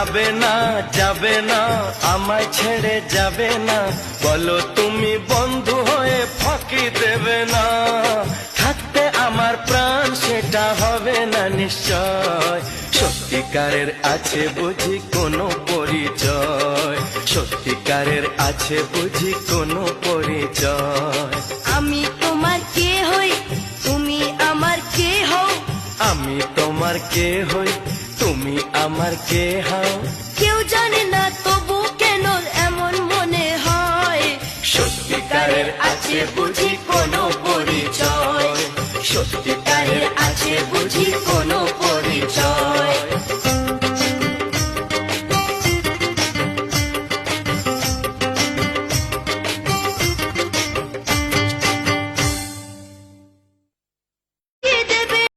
যাবে না যাবে না আমায় ছেড়ে যাবে না, বলো তুমি বন্ধু হয়ে ফাঁকি দেবে না। থাকতে আমার প্রাণ সেটা হবে না নিশ্চয়, সত্যিকারের আছে বুঝি কোনো পরিচয়, সত্যিকারের আছে বুঝি কোনো পরিচয়। আমি তোমার কে হই, তুমি আমার কে হও, আমি তোমার কে হই, তুমি আমার কে হও। কেউ জানে না তবু কেন এমন মনে হয়, সত্যিকারের আছে বুঝি কোনো পরিচয়, সত্যিকারের আছে